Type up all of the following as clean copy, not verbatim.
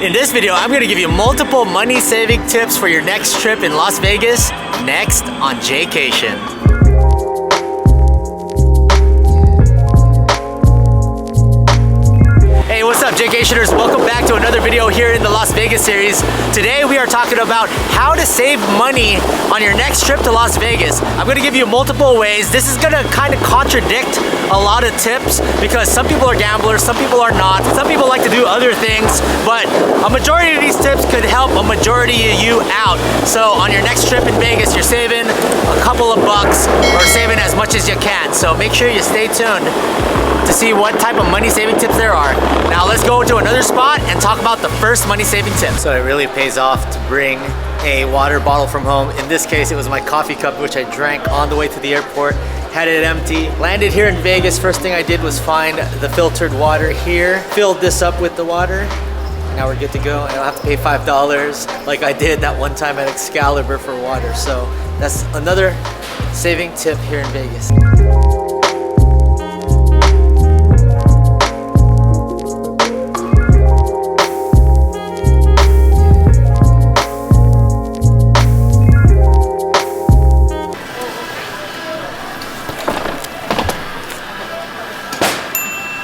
In this video, I'm going to give you multiple money-saving tips for your next trip in Las Vegas, next on Jaycation. Hey, what's up, Jaycationers? Welcome back to another video here in the Las Vegas series. Today we are talking about how to save money on your next trip to Las Vegas. I'm going to give you multiple ways. This is going to kind of contradict a lot of tips because some people are gamblers, some people are not. Some people like to do other things, but a majority of these tips could help a majority of you out. So on your next trip in Vegas, you're saving a couple of bucks or saving as much as you can. So make sure you stay tuned to see what type of money-saving tips there are. Now let's go to another spot and talk about the first money-saving tip. So it really pays off to bring a water bottle from home. In this case, it was my coffee cup, which I drank on the way to the airport. Had it empty. Landed here in Vegas. First thing I did was find the filtered water here. Filled this up with the water. Now we're good to go. I don't have to pay $5 like I did that one time at Excalibur for water. So that's another saving tip here in Vegas.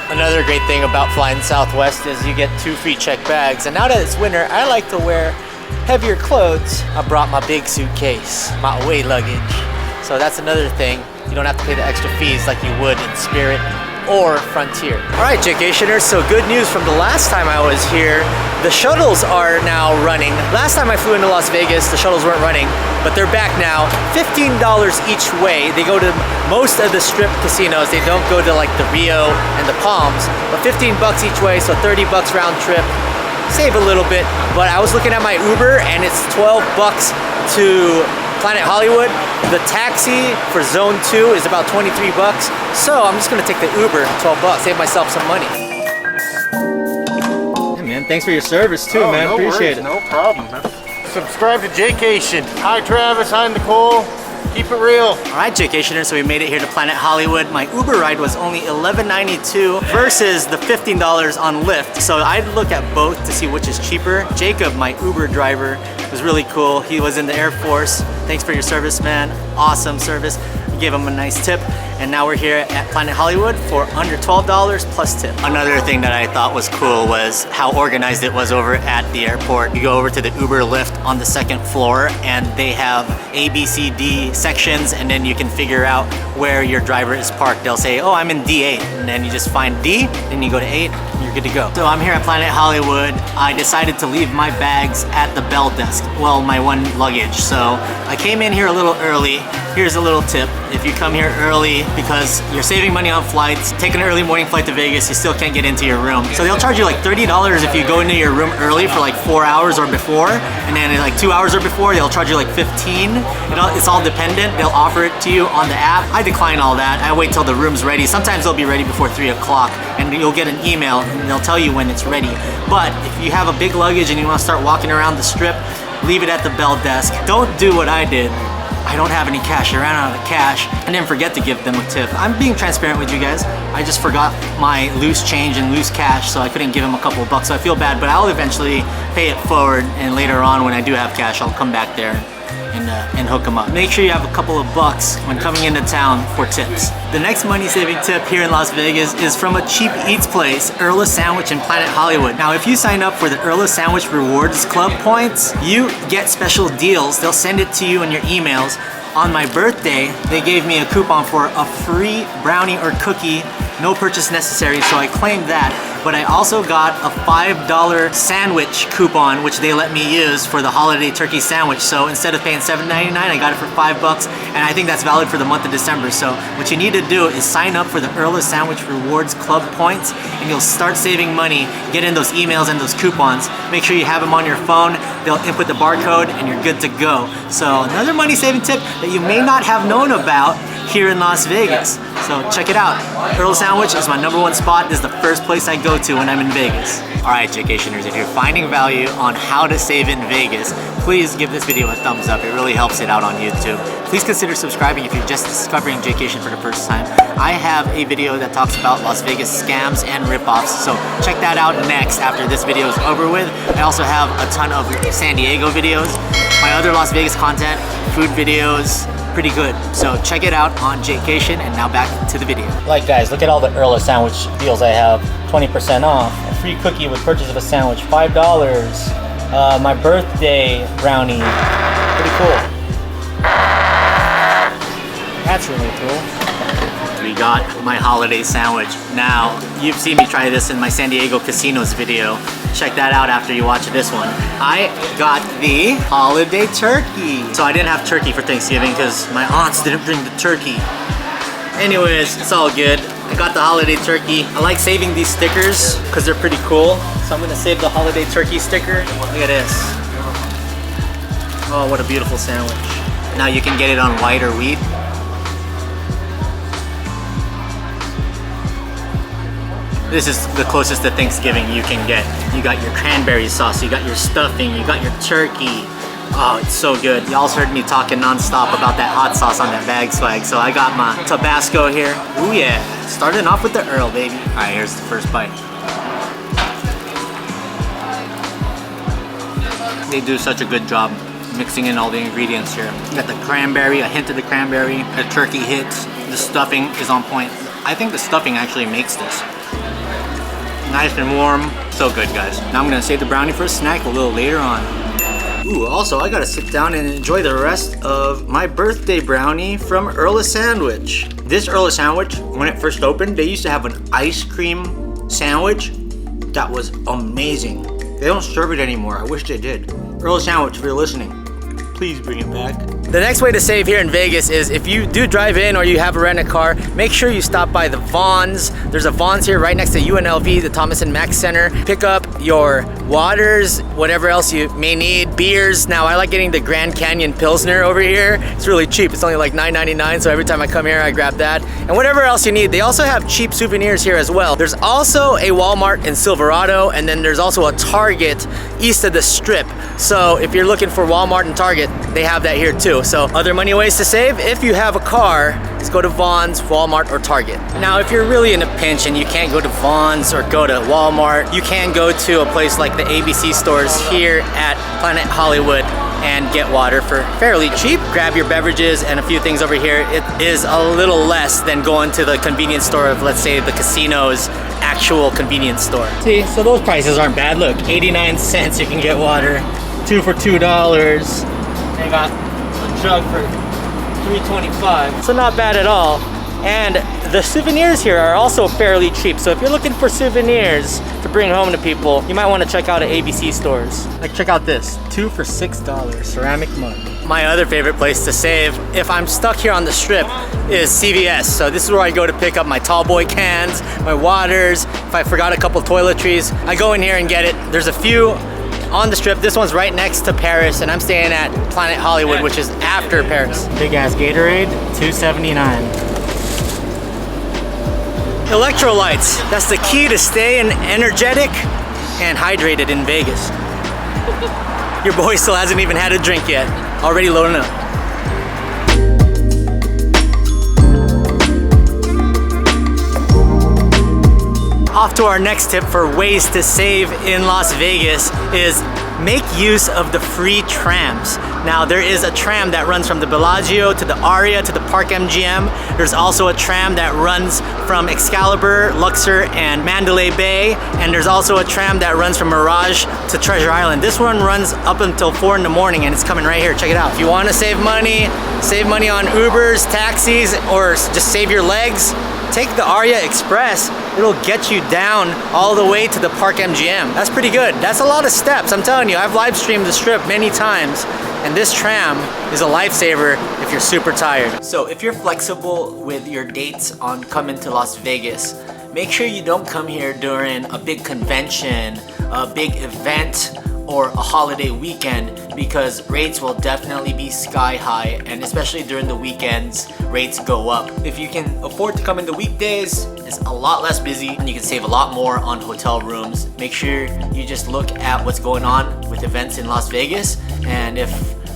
Another great thing about flying Southwest is you get 2 free check bags. And now that it's winter, I like to wear heavier clothes. I brought my big suitcase, my away luggage. So that's another thing. You don't have to pay the extra fees like you would in Spirit or Frontier. All right, Jaycationers, so good news from the last time I was here. The shuttles are now running. Last time I flew into Las Vegas, the shuttles weren't running, but they're back now. $15 each way. They go to most of the strip casinos. They don't go to like the Rio and the Palms, but 15 bucks each way, so 30 bucks round trip. Save a little bit, but I was looking at my Uber and it's 12 bucks to Planet Hollywood. The taxi for zone 2 is about 23 bucks. So I'm just gonna take the Uber, 12 bucks, save myself some money. Hey man, thanks for your service too, man. No Appreciate worries, it. No problem. Subscribe to Jaycation. Hi Travis, hi Nicole. Keep it real. All right, Jaycationers, so we made it here to Planet Hollywood. My Uber ride was only $11.92 versus the $15 on Lyft. So I'd look at both to see which is cheaper. Jacob, my Uber driver, was really cool. He was in the Air Force. Thanks for your service, man. Awesome service. We gave him a nice tip. And now we're here at Planet Hollywood for under $12 plus tip. Another thing that I thought was cool was how organized it was over at the airport. You go over to the Uber Lyft on the 2nd floor and they have A, B, C, D sections, and then you can figure out where your driver is parked. They'll say, oh, I'm in D8, and then you just find D, then you go to 8, and you're good to go. So I'm here at Planet Hollywood. I decided to leave my bags at the bell desk. Well, my one luggage. So I came in here a little early. Here's a little tip. If you come here early, because you're saving money on flights, take an early morning flight to Vegas, you still can't get into your room. So they'll charge you like $30 if you go into your room early for like 4 hours or before, and then like 2 hours or before, they'll charge you like 15. It's all dependent. They'll offer it to you on the app. I decline all that. I wait till the room's ready. Sometimes they'll be ready before 3 o'clock, and you'll get an email and they'll tell you when it's ready. But if you have a big luggage and you want to start walking around the strip, leave it at the bell desk. Don't do what I did. I don't have any cash. I ran out of cash. I didn't forget to give them a tip. I'm being transparent with you guys. I just forgot my loose change and loose cash, so I couldn't give them a couple of bucks. So I feel bad, but I'll eventually pay it forward, and later on when I do have cash, I'll come back there and hook them up. Make sure you have a couple of bucks when coming into town for tips. The next money-saving tip here in Las Vegas is from a cheap eats place, Earl of Sandwich in Planet Hollywood. Now, if you sign up for the Earl of Sandwich Rewards Club points, you get special deals. They'll send it to you in your emails. On my birthday, they gave me a coupon for a free brownie or cookie, no purchase necessary, so I claimed that. But I also got a $5 sandwich coupon, which they let me use for the holiday turkey sandwich. So instead of paying $7.99, I got it for $5, and I think that's valid for the month of December. So what you need to do is sign up for the Earl of Sandwich Rewards Club points, and you'll start saving money, get in those emails and those coupons. Make sure you have them on your phone. They'll input the barcode, and you're good to go. So another money-saving tip that you may not have known about here in Las Vegas. So check it out. Earl of Sandwich is my #1 spot. This is the first place I go to when I'm in Vegas. All right, Jaycationers, if you're finding value on how to save in Vegas, please give this video a thumbs up. It really helps it out on YouTube. Please consider subscribing if you're just discovering Jaycation for the first time. I have a video that talks about Las Vegas scams and ripoffs, so check that out next after this video is over with. I also have a ton of San Diego videos. My other Las Vegas content, food videos, pretty good. So check it out on Jaycation, and now back to the video. Like guys, look at all the Earl of Sandwich deals I have. 20% off, a free cookie with purchase of a sandwich, $5. My birthday brownie, pretty cool. That's really cool. We got my holiday sandwich. Now, you've seen me try this in my San Diego casinos video. Check that out after you watch this one. I got the holiday turkey. So I didn't have turkey for Thanksgiving because my aunts didn't bring the turkey. Anyways, it's all good. I got the holiday turkey. I like saving these stickers because they're pretty cool. So I'm gonna save the holiday turkey sticker. Look at this. Oh, what a beautiful sandwich. Now you can get it on white or wheat. This is the closest to Thanksgiving you can get. You got your cranberry sauce, you got your stuffing, you got your turkey. Oh, it's so good. Y'all heard me talking nonstop about that hot sauce on that bag swag. So I got my Tabasco here. Ooh yeah, starting off with the Earl, baby. All right, here's the first bite. They do such a good job mixing in all the ingredients here. You got the cranberry, a hint of the cranberry, the turkey hits, the stuffing is on point. I think the stuffing actually makes this. Nice and warm, so good guys. Now I'm gonna save the brownie for a snack a little later on. Ooh, also I gotta sit down and enjoy the rest of my birthday brownie from Earl of Sandwich. This Earl of Sandwich, when it first opened, they used to have an ice cream sandwich that was amazing. They don't serve it anymore, I wish they did. Earl of Sandwich, if you're listening, please bring it back. The next way to save here in Vegas is if you do drive in or you have a rented car, make sure you stop by the Vons. There's a Vons here right next to UNLV, the Thomas and Mack Center. Pick up your waters, whatever else you may need, beers. Now I like getting the Grand Canyon Pilsner over here. It's really cheap, it's only like $9.99, so every time I come here I grab that. And whatever else you need. They also have cheap souvenirs here as well. There's also a Walmart in Silverado, and then there's also a Target east of the Strip. So if you're looking for Walmart and Target, they have that here too. So other money ways to save, if you have a car, let's go to Vons, Walmart, or Target. Now, if you're really in a pinch and you can't go to Vons or go to Walmart, you can go to a place like the ABC stores here at Planet Hollywood and get water for fairly cheap. Grab your beverages and a few things over here. It is a little less than going to the convenience store of, let's say, the casino's actual convenience store. See, so those prices aren't bad. Look, 89 cents you can get water, 2 for $2. They got a jug for $3.25. So not bad at all. And the souvenirs here are also fairly cheap. So if you're looking for souvenirs to bring home to people, you might want to check out at ABC stores. Like check out this, 2 for $6, ceramic mug. My other favorite place to save, if I'm stuck here on the Strip, is CVS. So this is where I go to pick up my tall boy cans, my waters. If I forgot a couple toiletries, I go in here and get it. There's a few on the Strip. This one's right next to Paris, and I'm staying at Planet Hollywood, which is after Paris. Big ass Gatorade, $2.79. Electrolytes, that's the key to staying energetic and hydrated in Vegas. Your boy still hasn't even had a drink yet, already loading up. Off to our next tip for ways to save in Las Vegas is make use of the free trams. Now there is a tram that runs from the Bellagio to the Aria to the Park MGM. There's also a tram that runs from Excalibur, Luxor, and Mandalay Bay. And there's also a tram that runs from Mirage to Treasure Island. This one runs up until 4 in the morning and it's coming right here. Check it out. If you want to save money on Ubers, taxis, or just save your legs, take the Aria Express. It'll get you down all the way to the Park MGM. That's pretty good. That's a lot of steps. I'm telling you, I've live streamed the Strip many times, and this tram is a lifesaver if you're super tired. So if you're flexible with your dates on coming to Las Vegas, make sure you don't come here during a big convention, a big event, or a holiday weekend, because rates will definitely be sky high, and especially during the weekends, rates go up. If you can afford to come in the weekdays, it's a lot less busy and you can save a lot more on hotel rooms. Make sure you just look at what's going on with events in Las Vegas, and if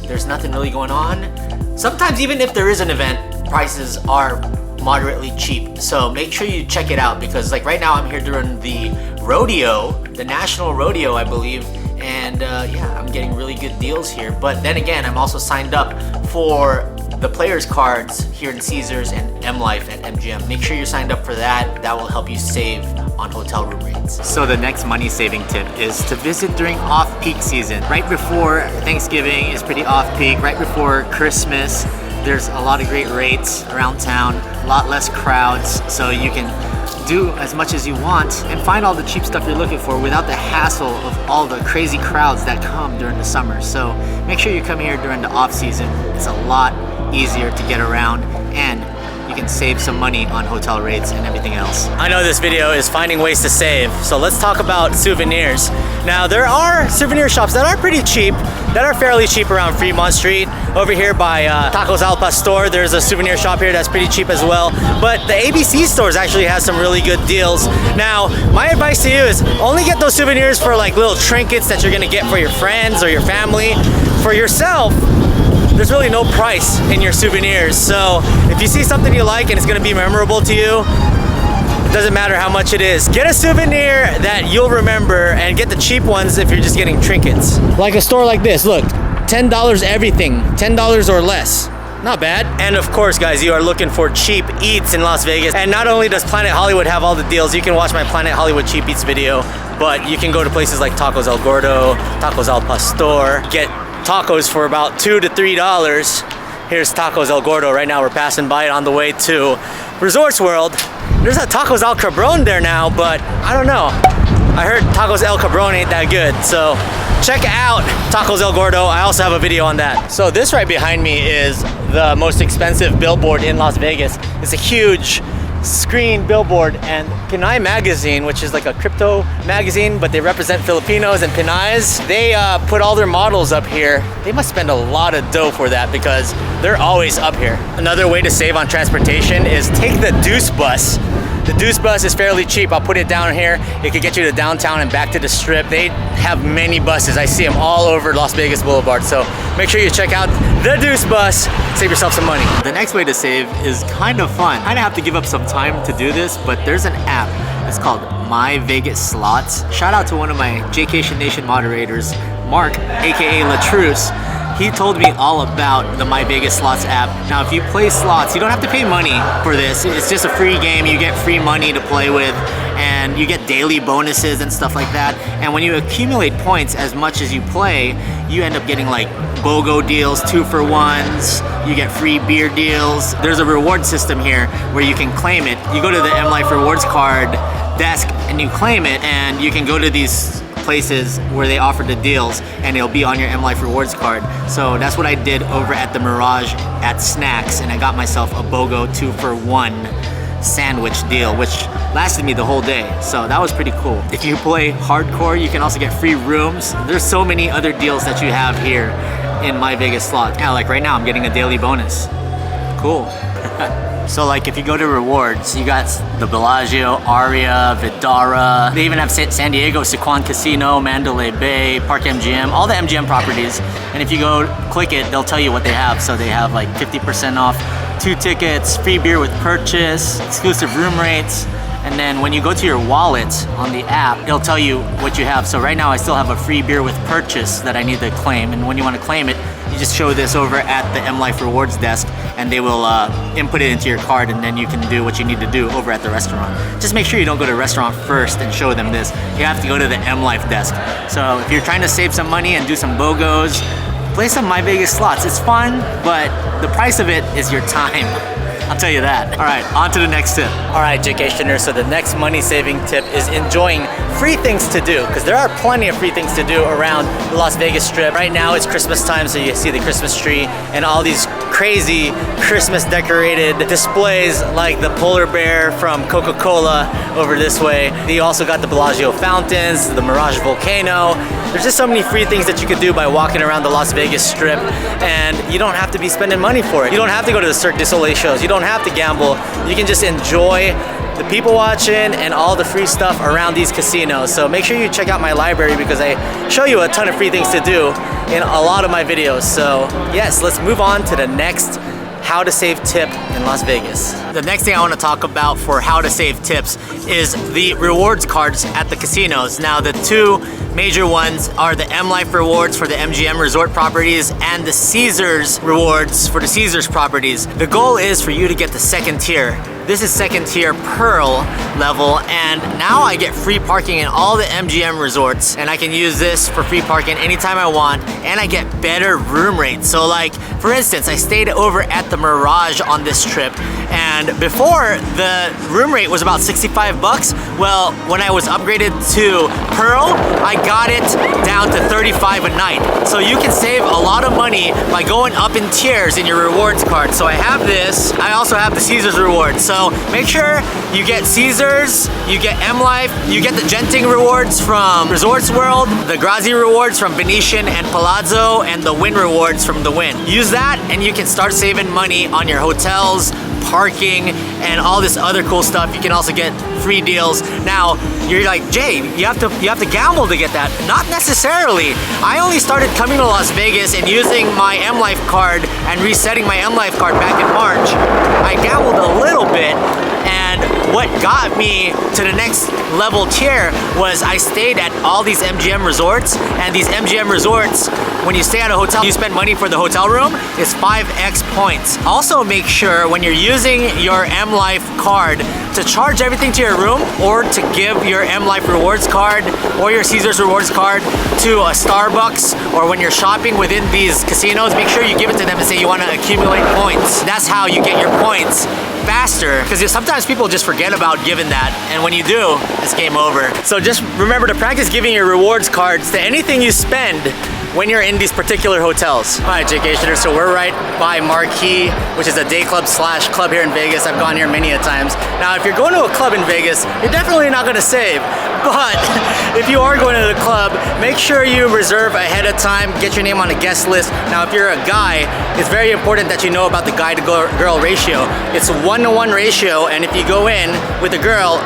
there's nothing really going on, sometimes even if there is an event, prices are moderately cheap. So make sure you check it out, because like right now I'm here during the rodeo, the national rodeo, I believe, and yeah, I'm getting really good deals here. But then again, I'm also signed up for the players cards here in Caesars and M Life at MGM. Make sure you're signed up for that. That will help you save on hotel room rates. So the next money saving tip is to visit during off-peak season. Right before Thanksgiving is pretty off-peak. Right before Christmas, there's a lot of great rates around town, a lot less crowds, so you can do as much as you want and find all the cheap stuff you're looking for without the hassle of all the crazy crowds that come during the summer. So make sure you come here during the off season. It's a lot easier to get around, and you can save some money on hotel rates and everything else. I know this video is finding ways to save, so let's talk about souvenirs. Now, there are souvenir shops that are pretty cheap, that are fairly cheap around Fremont Street. Over here by Tacos Al Pastor, there's a souvenir shop here that's pretty cheap as well. But the ABC stores actually has some really good deals. Now, my advice to you is only get those souvenirs for like little trinkets that you're gonna get for your friends or your family. For yourself, there's really no price in your souvenirs. So if you see something you like and it's gonna be memorable to you, it doesn't matter how much it is. Get a souvenir that you'll remember, and get the cheap ones if you're just getting trinkets. Like a store like this, look, $10 everything, $10 or less. Not bad. And of course, guys, you are looking for cheap eats in Las Vegas. And not only does Planet Hollywood have all the deals, you can watch my Planet Hollywood Cheap Eats video, but you can go to places like Tacos El Gordo, Tacos Al Pastor, get tacos for about $2 to $3. Here's Tacos El Gordo. Right now we're passing by it on the way to Resorts World. There's a Tacos El Cabron there now, but I don't know. I heard Tacos El Cabron ain't that good, so check out Tacos El Gordo. I also have a video on that. So this right behind me is the most expensive billboard in Las Vegas. It's a huge screen billboard, and Pinay magazine, which is like a crypto magazine, but they represent Filipinos and Pinays, they put all their models up here. They must spend a lot of dough for that, because they're always up here. Another way to save on transportation is take the Deuce Bus. The Deuce Bus is fairly cheap. I'll put it down here. It could get you to downtown and back to the Strip. They have many buses. I see them all over Las Vegas Boulevard. So make sure you check out the Deuce Bus. Save yourself some money. The next way to save is kind of fun. Kind of have to give up some time to do this, but there's an app. It's called myVegas Slots. Shout out to one of my Jaycation Nation moderators, Mark, aka Latruce. He told me all about the myVegas Slots app. Now, if you play slots, you don't have to pay money for this. It's just a free game. You get free money to play with, and you get daily bonuses and stuff like that. And when you accumulate points as much as you play, you end up getting like BOGO deals, 2-for-1s. You get free beer deals. There's a reward system here where you can claim it. You go to the M Life Rewards card desk and you claim it, and you can go to these places where they offer the deals, and it'll be on your M Life Rewards card. So that's what I did over at the Mirage at Snacks, and I got myself a BOGO 2-for-1 sandwich deal, which lasted me the whole day. So that was pretty cool. If you play hardcore, you can also get free rooms. There's so many other deals that you have here in myVegas Slots. Yeah, like right now I'm getting a daily bonus. Cool. So like if you go to rewards, you got the Bellagio, Aria, Vidara. They even have San Diego, Sequan Casino, Mandalay Bay, Park MGM, all the MGM properties. And if you go click it, they'll tell you what they have. So they have like 50% off 2 tickets, free beer with purchase, exclusive room rates. And then when you go to your wallet on the app, it'll tell you what you have. So right now I still have a free beer with purchase that I need to claim. And when you want to claim it, you just show this over at the M Life Rewards desk, and they will input it into your card, and then you can do what you need to do over at the restaurant. Just make sure you don't go to the restaurant first and show them this. You have to go to the M Life desk. So if you're trying to save some money and do some BOGOs, play some myVegas Slots. It's fun, but the price of it is your time. I'll tell you that. All right, on to the next tip. All right, Jaycationers, so the next money saving tip is enjoying free things to do, because there are plenty of free things to do around the Las Vegas Strip. Right now it's Christmas time, so you see the Christmas tree and all these crazy Christmas decorated displays like the polar bear from Coca-Cola over this way. You also got the Bellagio fountains, the Mirage volcano. There's just so many free things that you could do by walking around the Las Vegas Strip, and you don't have to be spending money for it. You don't have to go to the Cirque du Soleil shows. You don't have to gamble. You can just enjoy the people watching and all the free stuff around these casinos. So make sure you check out my library, because I show you a ton of free things to do in a lot of my videos. So yes, let's move on to the next how to save tip in Las Vegas. The next thing I want to talk about for how to save tips is the rewards cards at the casinos. Now, the two major ones are the M Life rewards for the MGM resort properties and the Caesars rewards for the Caesars properties. The goal is for you to get the second tier. This is second tier Pearl level, and now I get free parking in all the MGM resorts, and I can use this for free parking anytime I want, and I get better room rates. So like, for instance, I stayed over at the Mirage on this trip, and before the room rate was about 65 bucks. Well, when I was upgraded to Pearl, I got it down to 35 a night. So you can save a lot of money by going up in tiers in your rewards card. So I have this. I also have the Caesars rewards. So make sure you get Caesars, you get M Life, you get the Genting rewards from Resorts World, the Grazi rewards from Venetian and Palazzo, and the Wynn rewards from the Wynn. Use that and you can start saving money on your hotels, parking, and all this other cool stuff. You can also get free deals. Now, you're like, Jay, you have to gamble to get that. Not necessarily. I only started coming to Las Vegas and using my M Life card and resetting my M Life card back in March. I gambled a little bit, and what got me to the next level tier was I stayed at all these MGM resorts, and these MGM resorts, when you stay at a hotel, you spend money for the hotel room, it's 5x points. Also make sure when you're using your M Life card to charge everything to your room, or to give your M Life rewards card or your Caesars rewards card to a Starbucks, or when you're shopping within these casinos, make sure you give it to them and say you want to accumulate points. That's how you get your points faster, because sometimes people just forget about giving that, and when you do, it's game over. So just remember to practice giving your rewards cards to anything you spend when you're in these particular hotels. All right, Jaycationers, so we're right by Marquee, which is a day club slash club here in Vegas. I've gone here many a times. Now, if you're going to a club in Vegas, you're definitely not gonna save, but if you are going to the club, make sure you reserve ahead of time, get your name on a guest list. Now, if you're a guy, it's very important that you know about the guy to girl ratio. It's a 1-to-1 ratio, and if you go in with a girl,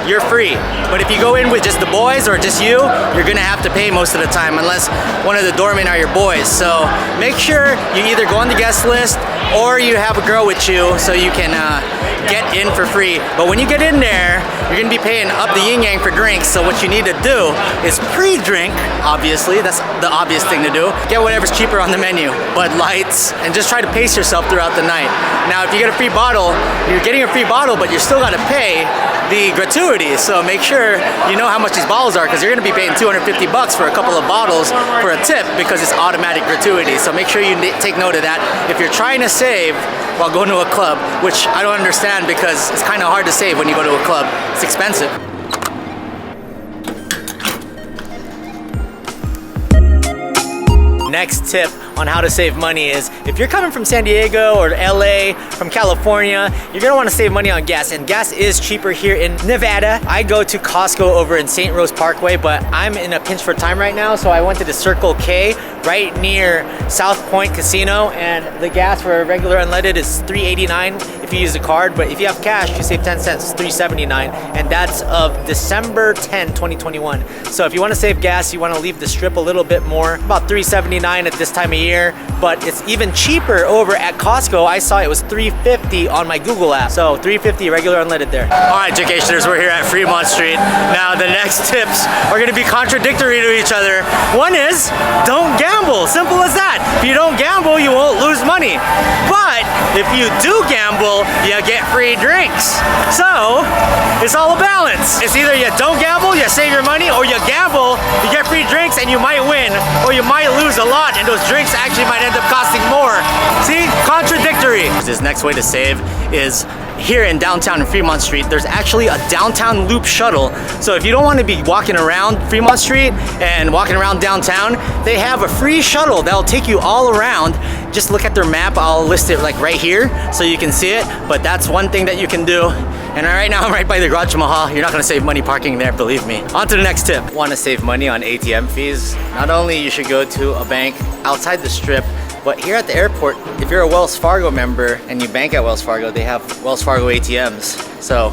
you're free. But if you go in with just the boys or just you're gonna have to pay most of the time, unless one of the doormen are your boys. So make sure you either go on the guest list or you have a girl with you so you can get in for free. But when you get in there, you're gonna be paying up the yin yang for drinks. So what you need to do is pre-drink, obviously, that's the obvious thing to do. Get whatever's cheaper on the menu, Bud Lights, and just try to pace yourself throughout the night. Now, if you get a free bottle, you're getting a free bottle, but you're still gotta pay the gratuity. So make sure you know how much these bottles are, because you're gonna be paying 250 bucks for a couple of bottles for a tip, because it's automatic gratuity. So make sure you take note of that. If you're trying to save while going to a club, which I don't understand, because it's kind of hard to save when you go to a club. It's expensive. Next tip on how to save money is, if you're coming from San Diego or LA, from California, you're gonna wanna save money on gas, and gas is cheaper here in Nevada. I go to Costco over in St. Rose Parkway, but I'm in a pinch for time right now, so I went to the Circle K right near South Point Casino, and the gas for a regular unleaded is $3.89 if you use a card, but if you have cash, you save 10 cents, $3.79, and that's of December 10, 2021. So if you wanna save gas, you wanna leave the strip a little bit more, about $3.79 at this time of year, but it's even cheaper over at Costco. I saw it was $3.50 on my Google app. So $3.50 regular unleaded there. All right, Jaycationers, we're here at Fremont Street. Now the next tips are gonna be contradictory to each other. One is, don't gamble, simple as that. If you don't gamble, you won't lose money. But if you do gamble, you get free drinks. So it's all a balance. It's either you don't gamble, you save your money, or you gamble, you get free drinks, and you might win, or you might lose a lot, and those drinks actually might end up costing more. See, contradictory. This next way to save is here in downtown in Fremont Street, there's actually a downtown loop shuttle. So if you don't want to be walking around Fremont Street and walking around downtown, they have a free shuttle that'll take you all around. Just look at their map. I'll list it like right here so you can see it, but that's one thing that you can do. And right now I'm right by the Garage Mahal. You're not gonna save money parking there, believe me. On to the next tip. Want to save money on ATM fees? Not only you should go to a bank outside the strip, but here at the airport, if you're a Wells Fargo member and you bank at Wells Fargo, they have Wells Fargo ATMs. So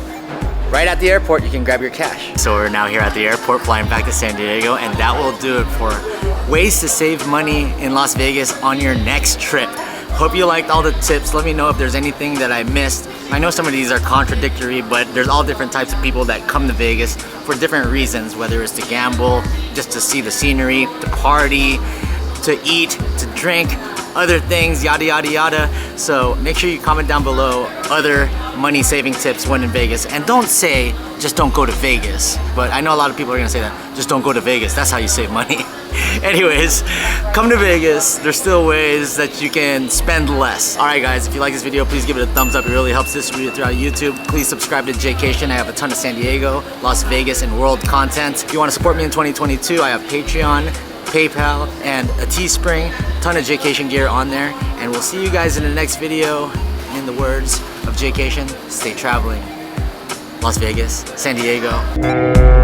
right at the airport, you can grab your cash. So we're now here at the airport flying back to San Diego, and that will do it for ways to save money in Las Vegas on your next trip. Hope you liked all the tips. Let me know if there's anything that I missed. I know some of these are contradictory, but there's all different types of people that come to Vegas for different reasons, whether it's to gamble, just to see the scenery, to party, to eat, to drink, other things, yada yada yada. So make sure you comment down below other money saving tips when in Vegas, and don't say just don't go to Vegas, but I know a lot of people are gonna say that, just don't go to Vegas, that's how you save money. Anyways, come to Vegas. There's still ways that you can spend less. All right guys, if you like this video, please give it a thumbs up. It really helps distribute it throughout YouTube. Please subscribe to Jaycation. I have a ton of San Diego, Las Vegas, and world content. If you want to support me in 2022, I have Patreon, PayPal, and a Teespring. Ton of Jaycation gear on there, and we'll see you guys in the next video. In the words of Jaycation, stay traveling. Las Vegas, San Diego.